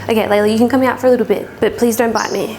Okay, Layla, you can come out for a little bit, but please don't bite me.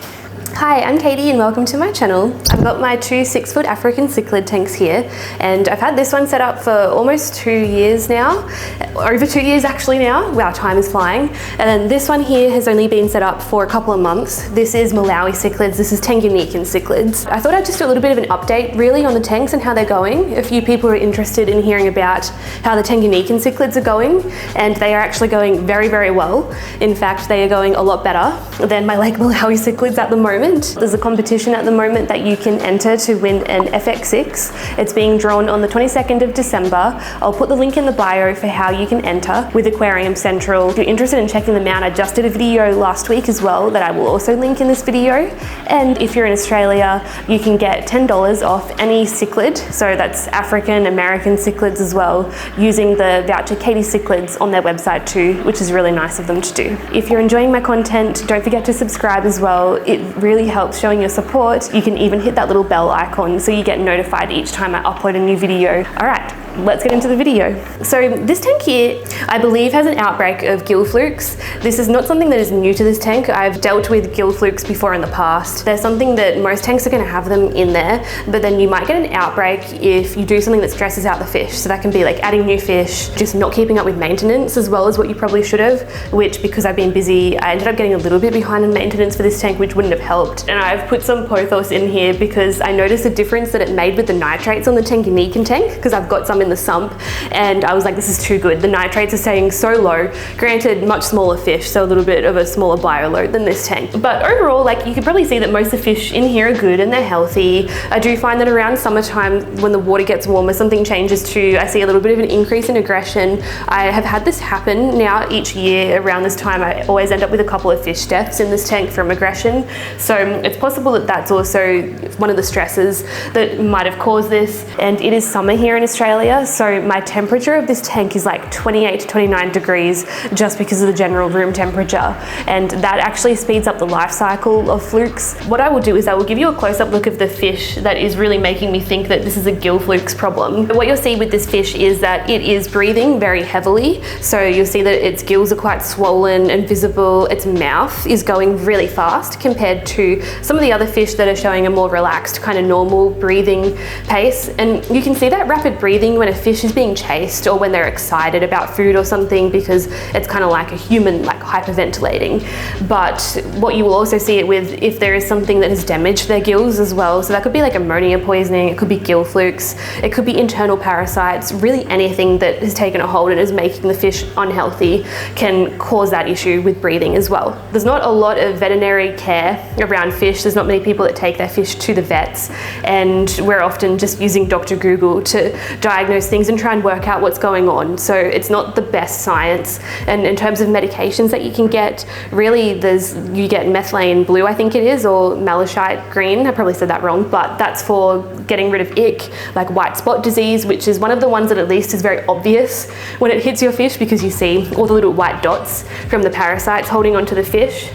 Hi, I'm Katie and welcome to my channel. I've got my 2 6-foot African cichlid tanks here, and I've had this one set up for almost 2 years now, over 2 years actually now. Wow, time is flying. And then this one here has only been set up for a couple of months. This is Malawi cichlids, this is Tanganyikan cichlids. I thought I'd just do a little bit of an update really on the tanks and how they're going. A few people are interested in hearing about how the Tanganyikan cichlids are going, and they are actually going very, very well. In fact, they are going a lot better than my Lake Malawi cichlids at the moment. There's a competition at the moment that you can enter to win an FX6. It's being drawn on the 22nd of December. I'll put the link in the bio for how you can enter with Aquarium Central. If you're interested in checking them out, I just did a video last week as well that I will also link in this video. And if you're in Australia, you can get $10 off any cichlid. So that's African, American cichlids as well, using the voucher Katie Cichlids on their website too, which is really nice of them to do. If you're enjoying my content, don't forget to subscribe as well. It really helps showing your support. You can even hit that little bell icon so you get notified each time I upload a new video. All right, let's get into the video. So this tank here, I believe, has an outbreak of gill flukes. This is not something that is new to this tank. I've dealt with gill flukes before in the past. There's something that most tanks are going to have them in there, but then you might get an outbreak if you do something that stresses out the fish. So that can be like adding new fish, just not keeping up with maintenance as well as what you probably should have, which, because I've been busy, I ended up getting a little bit behind in maintenance for this tank, which wouldn't have helped. And I've put some pothos in here because I noticed a difference that it made with the nitrates on the Tanganyikan tank, because I've got some in the sump, and I was like, this is too good. The nitrates are staying so low. Granted, much smaller fish, so a little bit of a smaller bio load than this tank. But overall, like, you can probably see that most of the fish in here are good and they're healthy. I do find that around summertime, when the water gets warmer, something changes too. I see a little bit of an increase in aggression. I have had this happen now each year around this time. I always end up with a couple of fish deaths in this tank from aggression. So it's possible that that's also one of the stresses that might have caused this. And it is summer here in Australia, so my temperature of this tank is like 28 to 29 degrees just because of the general room temperature. And that actually speeds up the life cycle of flukes. What I will do is I will give you a close-up look of the fish that is really making me think that this is a gill flukes problem. What you'll see with this fish is that it is breathing very heavily. So you'll see that its gills are quite swollen and visible. Its mouth is going really fast compared to some of the other fish that are showing a more relaxed, kind of normal breathing pace. And you can see that rapid breathing when a fish is being chased or when they're excited about food or something, because it's kind of like a human, like hyperventilating. But what you will also see it with if there is something that has damaged their gills as well. So that could be like ammonia poisoning, it could be gill flukes, it could be internal parasites, really anything that has taken a hold and is making the fish unhealthy can cause that issue with breathing as well. There's not a lot of veterinary care around fish. There's not many people that take their fish to the vets, and we're often just using Dr. Google to diagnose things and try and work out what's going on. So it's not the best science. And in terms of medications that you can get, really you get methylene blue, I think it is, or malachite green. I probably said that wrong, but that's for getting rid of ick, like white spot disease, which is one of the ones that at least is very obvious when it hits your fish, because you see all the little white dots from the parasites holding onto the fish.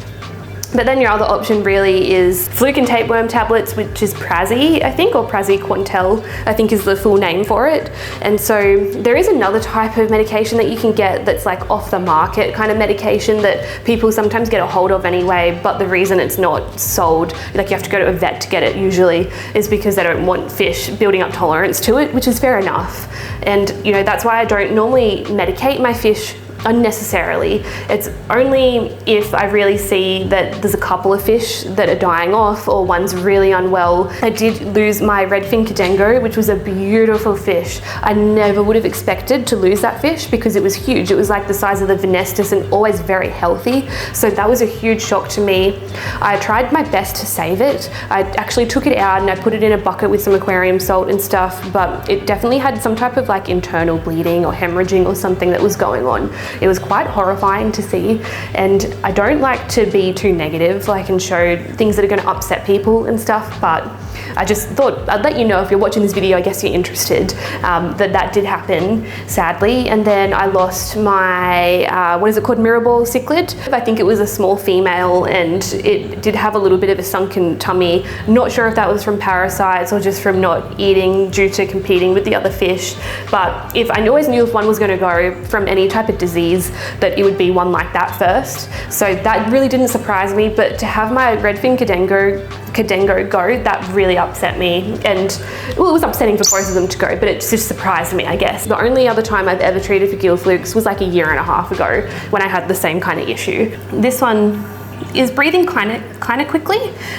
But then your other option really is fluke and tapeworm tablets, which is Prazi, I think, or praziquantel, I think is the full name for it. And so there is another type of medication that you can get that's like off the market kind of medication that people sometimes get a hold of anyway, but the reason it's not sold, like you have to go to a vet to get it usually, is because they don't want fish building up tolerance to it, which is fair enough. And you know, that's why I don't normally medicate my fish unnecessarily. It's only if I really see that there's a couple of fish that are dying off or one's really unwell. I did lose my redfin cadengo, which was a beautiful fish. I never would have expected to lose that fish because it was huge. It was like the size of the Venestus and always very healthy. So that was a huge shock to me. I tried my best to save it. I actually took it out and I put it in a bucket with some aquarium salt and stuff, but it definitely had some type of like internal bleeding or hemorrhaging or something that was going on. It was quite horrifying to see, and I don't like to be too negative, like, and show things that are going to upset people and stuff, but I just thought I'd let you know if you're watching this video, I guess you're interested, that did happen, sadly. And then I lost my, what is it called, mirror ball cichlid. I think it was a small female, and it did have a little bit of a sunken tummy. Not sure if that was from parasites or just from not eating due to competing with the other fish. But if I always knew if one was going to go from any type of disease, that it would be one like that first. So that really didn't surprise me, but to have my redfin Cadengo go, that really upset me. And well, it was upsetting for both of them to go, but it just surprised me, I guess. The only other time I've ever treated for gill flukes was like a year and a half ago when I had the same kind of issue. This one is breathing kind of quickly,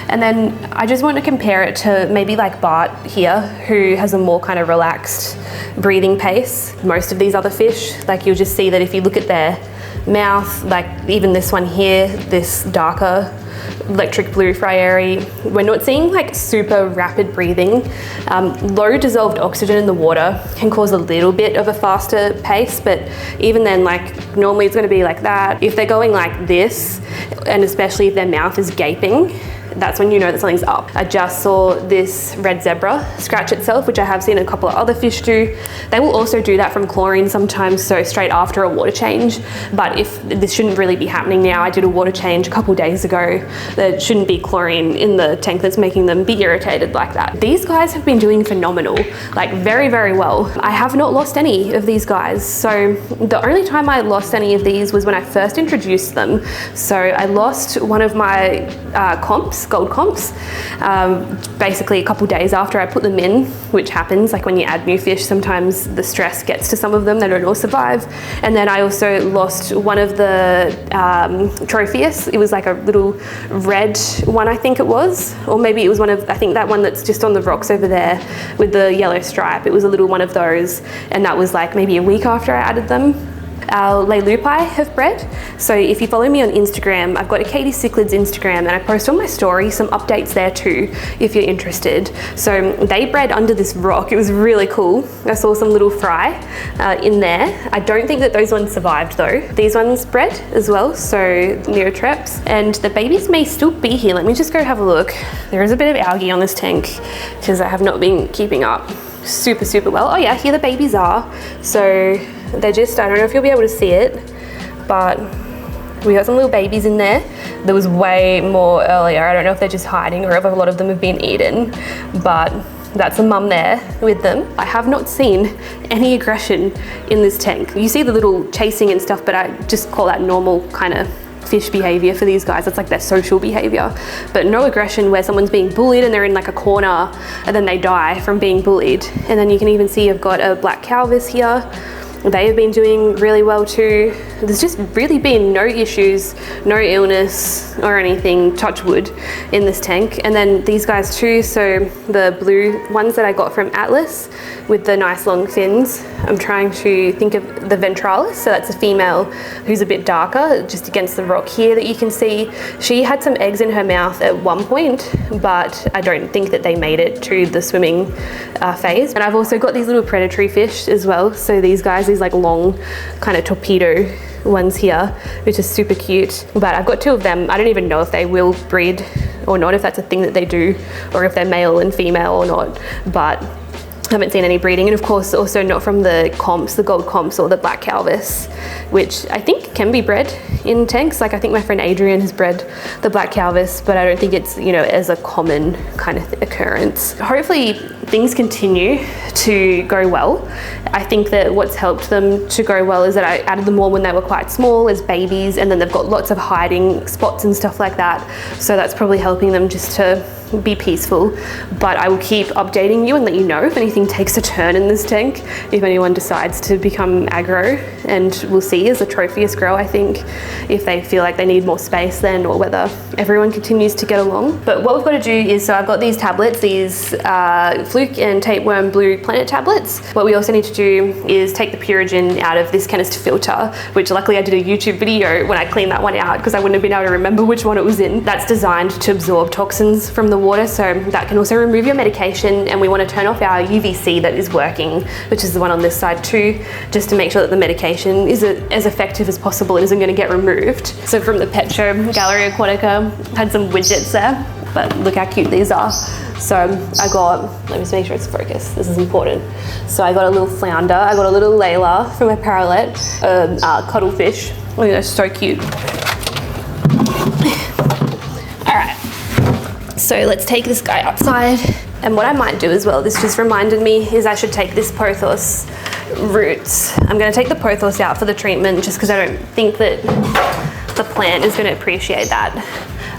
and then I just want to compare it to maybe like Bart here, who has a more kind of relaxed breathing pace. Most of these other fish, like you'll just see that if you look at their mouth, like even this one here, this darker electric blue Frieri, we're not seeing like super rapid breathing. Low dissolved oxygen in the water can cause a little bit of a faster pace, but even then, like normally it's going to be like that. If they're going like this, and especially if their mouth is gaping, that's when you know that something's up. I just saw this red zebra scratch itself, which I have seen a couple of other fish do. They will also do that from chlorine sometimes, so straight after a water change. But if this shouldn't really be happening now, I did a water change a couple of days ago. There shouldn't be chlorine in the tank that's making them be irritated like that. These guys have been doing phenomenal, like very, very well. I have not lost any of these guys. So the only time I lost any of these was when I first introduced them. So I lost one of my gold comps, basically a couple days after I put them in, which happens like when you add new fish, sometimes the stress gets to some of them, they don't all survive. And then I also lost one of the Tropheus. It was like a little red one, I think it was, or maybe it was one of, I think that one that's just on the rocks over there with the yellow stripe. It was a little one of those, and that was like maybe a week after I added them. Our Leilupi have bred. So if you follow me on Instagram, I've got a Katie Cichlids Instagram, and I post on my story some updates there too, if you're interested. So they bred under this rock. It was really cool. I saw some little fry in there. I don't think that those ones survived though. These ones bred as well, so Neotreps, and the babies may still be here. Let me just go have a look. There is a bit of algae on this tank because I have not been keeping up super well. Oh yeah, here the babies are. So they're just, I don't know if you'll be able to see it, but we got some little babies in there. There was way more earlier. I don't know if they're just hiding or if a lot of them have been eaten, but that's the mum there with them. I have not seen any aggression in this tank. You see the little chasing and stuff, but I just call that normal kind of fish behavior for these guys. It's like their social behavior, but no aggression where someone's being bullied and they're in like a corner and then they die from being bullied. And then you can even see I've got a black calvis here. They have been doing really well too. There's just really been no issues, no illness or anything, touch wood, in this tank. And then these guys too, so the blue ones that I got from Atlas with the nice long fins. I'm trying to think of the ventralis, so that's a female who's a bit darker, just against the rock here that you can see. She had some eggs in her mouth at one point, but I don't think that they made it to the swimming phase. And I've also got these little predatory fish as well. So these guys, these like long kind of torpedo ones here, which is super cute. But I've got two of them. I don't even know if they will breed or not, if that's a thing that they do, or if they're male and female or not, but I haven't seen any breeding. And of course also not from the comps, the gold comps or the black calvis, which I think can be bred in tanks. Like I think my friend Adrian has bred the black calvis, but I don't think it's, you know, as a common kind of occurrence. Hopefully things continue to go well. I think that what's helped them to go well is that I added them all when they were quite small as babies, and then they've got lots of hiding spots and stuff like that. So that's probably helping them just to be peaceful. But I will keep updating you and let you know if anything takes a turn in this tank, if anyone decides to become aggro, and we'll see as the Tropheus grow, I think, if they feel like they need more space then, or whether everyone continues to get along. But what we've got to do is, so I've got these tablets, these fluke and tapeworm blue planet tablets. What we also need to do is take the purigen out of this canister filter, which luckily I did a YouTube video when I cleaned that one out because I wouldn't have been able to remember which one it was in. That's designed to absorb toxins from the water, so that can also remove your medication. And we want to turn off our UVC that is working, which is the one on this side too, just to make sure that the medication is as effective as possible and isn't going to get removed. So from the pet show, Gallery Aquatica had some widgets there. but look how cute these are. So I got, let me just make sure it's focused, this is important. So I got a little flounder, I got a little layla from my parrot, cuttlefish. Oh, they're so cute. All right, so let's take this guy outside. And what I might do as well, this just reminded me, is I should take this pothos roots. I'm gonna take the pothos out for the treatment just because I don't think that the plant is gonna appreciate that.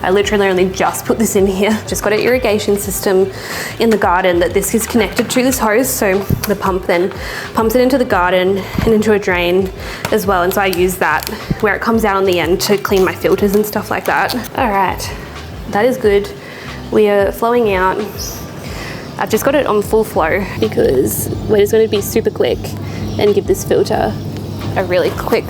I literally only just put this in here. Just got an irrigation system in the garden that this is connected to this hose. So the pump then pumps it into the garden and into a drain as well. And so I use that where it comes out on the end to clean my filters and stuff like that. All right, that is good. We are flowing out. I've just got it on full flow because we're just gonna be super quick and give this filter a really quick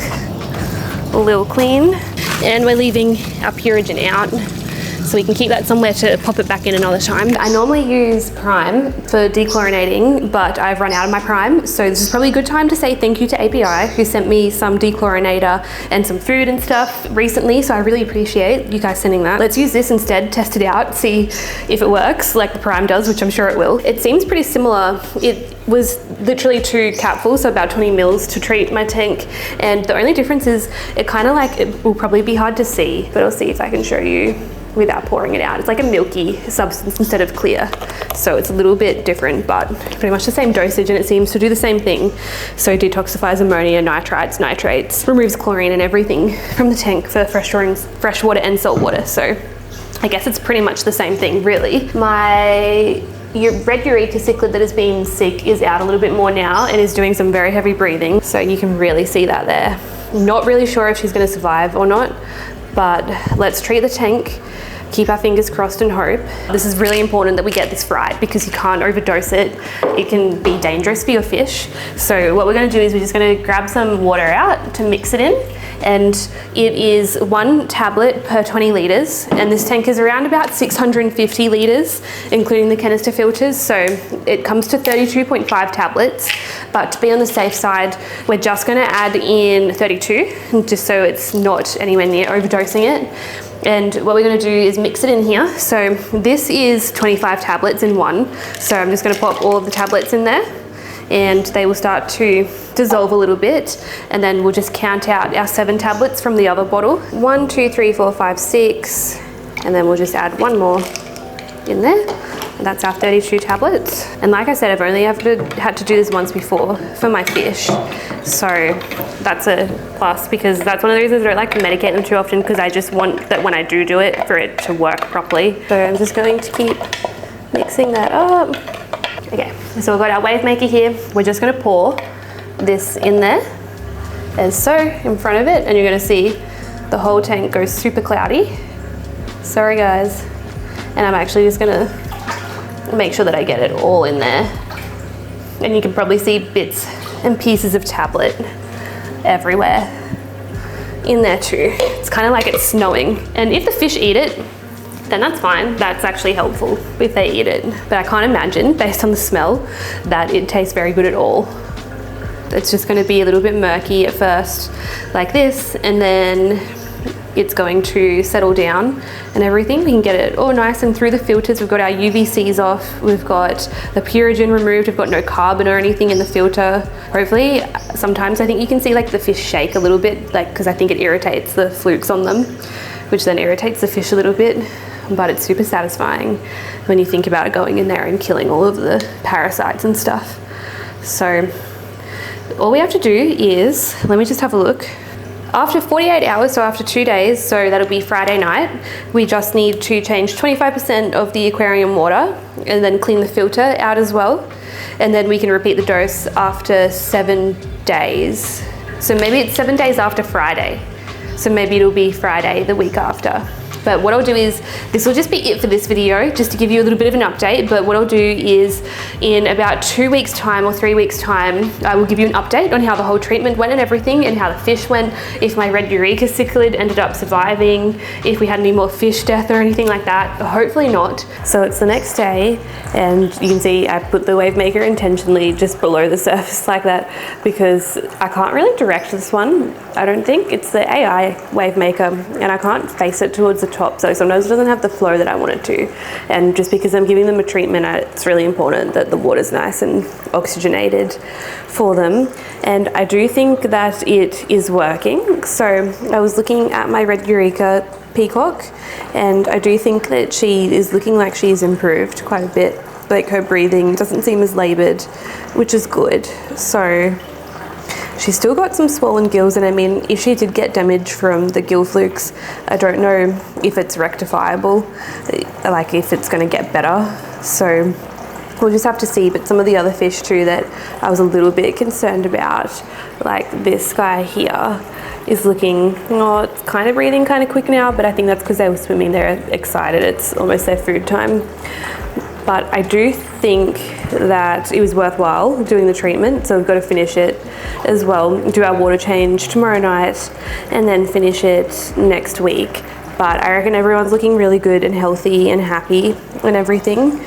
little clean. And we're leaving our Purigen out so we can keep that somewhere to pop it back in another time. I normally use Prime for dechlorinating, but I've run out of my Prime. So this is probably a good time to say thank you to API, who sent me some dechlorinator and some food and stuff recently. So I really appreciate you guys sending that. Let's use this instead, test it out, see if it works like the Prime does, which I'm sure it will. It seems pretty similar. It was literally 2 capfuls, so about 20 mils to treat my tank. And the only difference is it kind of like, it will probably be hard to see, but I'll see if I can show you without pouring it out. It's like a milky substance instead of clear. So it's a little bit different, but pretty much the same dosage, and it seems to do the same thing. So detoxifies ammonia, nitrites, nitrates, removes chlorine and everything from the tank for fresh water and salt water. So I guess it's pretty much the same thing, really. My red Eureka cichlid that has been sick is out a little bit more now and is doing some very heavy breathing. So you can really see that there. Not really sure if she's gonna survive or not, but let's treat the tank, keep our fingers crossed and hope. This is really important that we get this right because you can't overdose it. It can be dangerous for your fish. So what we're gonna do is we're just gonna grab some water out to mix it in. And it is 1 tablet per 20 litres, and this tank is around about 650 litres, including the canister filters, so it comes to 32.5 tablets, but to be on the safe side, we're just going to add in 32, just so it's not anywhere near overdosing it. And what we're going to do is mix it in here. So this is 25 tablets in one, so I'm just going to pop all of the tablets in there, and they will start to dissolve a little bit, and then we'll just count out our 7 tablets from the other bottle. 1, 2, 3, 4, 5, 6, and then we'll just add 1 more in there. And that's our 32 tablets. And like I said, I've only had to do this once before for my fish. So that's a plus, because that's one of the reasons I don't like to medicate them too often, because I just want that when I do it, for it to work properly. So I'm just going to keep mixing that up. Okay, so we've got our wave maker here. We're just gonna pour this in there, as so, in front of it, and you're gonna see the whole tank goes super cloudy. Sorry guys. And I'm actually just gonna make sure that I get it all in there. And you can probably see bits and pieces of tablet everywhere in there too. It's kind of like it's snowing. And if the fish eat it, then that's fine. That's actually helpful if they eat it. But I can't imagine, based on the smell, that it tastes very good at all. It's just gonna be a little bit murky at first, like this, and then it's going to settle down and everything. We can get it all nice and through the filters. We've got our UVCs off. We've got the Purigen removed. We've got no carbon or anything in the filter. Hopefully, sometimes I think you can see like the fish shake a little bit, like, because I think it irritates the flukes on them, which then irritates the fish a little bit. But it's super satisfying when you think about it, going in there and killing all of the parasites and stuff. So all we have to do is, let me just have a look. After 48 hours, so after 2 days, so that'll be Friday night, we just need to change 25% of the aquarium water and then clean the filter out as well. And then we can repeat the dose after 7 days. So maybe it's 7 days after Friday. So maybe it'll be Friday the week after. But what I'll do is, this will just be it for this video, just to give you a little bit of an update. But what I'll do is, in about 2 weeks time or 3 weeks time, I will give you an update on how the whole treatment went and everything, and how the fish went, if my red Eureka cichlid ended up surviving, if we had any more fish death or anything like that. Hopefully not. So it's the next day, and you can see I put the wave maker intentionally just below the surface like that, because I can't really direct this one, I don't think. It's the AI wave maker, and I can't face it towards the top top, so sometimes it doesn't have the flow that I want it to. And just because I'm giving them a treatment, it's really important that the water's nice and oxygenated for them. And I do think that it is working. So I was looking at my red Eureka peacock, and I do think that she is looking like she's improved quite a bit. Like her breathing doesn't seem as laboured, which is good. So she's still got some swollen gills, and I mean, if she did get damage from the gill flukes, I don't know if it's rectifiable, like if it's going to get better. So we'll just have to see. But some of the other fish too that I was a little bit concerned about, like this guy here, is looking, oh, it's kind of breathing kind of quick now, but I think that's because they were swimming. They're excited. It's almost their food time. But I do think that it was worthwhile doing the treatment, so we've got to finish it as well, do our water change tomorrow night, and then finish it next week. But I reckon everyone's looking really good and healthy and happy and everything.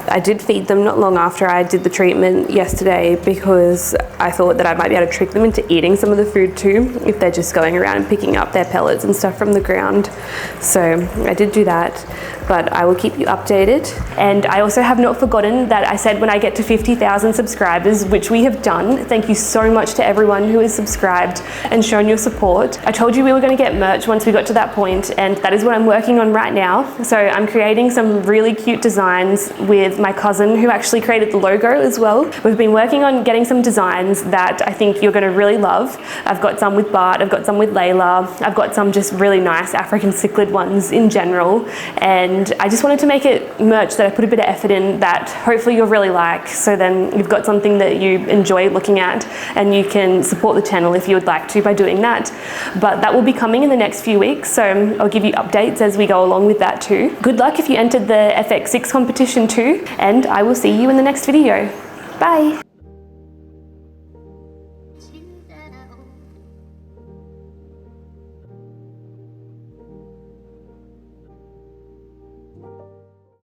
I did feed them not long after I did the treatment yesterday, because I thought that I might be able to trick them into eating some of the food too, if they're just going around and picking up their pellets and stuff from the ground. So I did do that, but I will keep you updated. And I also have not forgotten that I said when I get to 50,000 subscribers, which we have done. Thank you so much to everyone who has subscribed and shown your support. I told you we were going to get merch once we got to that point, and that is what I'm working on right now. So I'm creating some really cute designs with my cousin, who actually created the logo as well. We've been working on getting some designs that I think you're going to really love. I've got some with Bart, I've got some with Layla, I've got some just really nice African cichlid ones in general, and I just wanted to make it merch that I put a bit of effort in that hopefully you'll really like, so then you've got something that you enjoy looking at, and you can support the channel if you would like to by doing that. But that will be coming in the next few weeks, so I'll give you updates as we go along with that too. Good luck if you entered the FX6 competition too, and I will see you in the next video. Bye!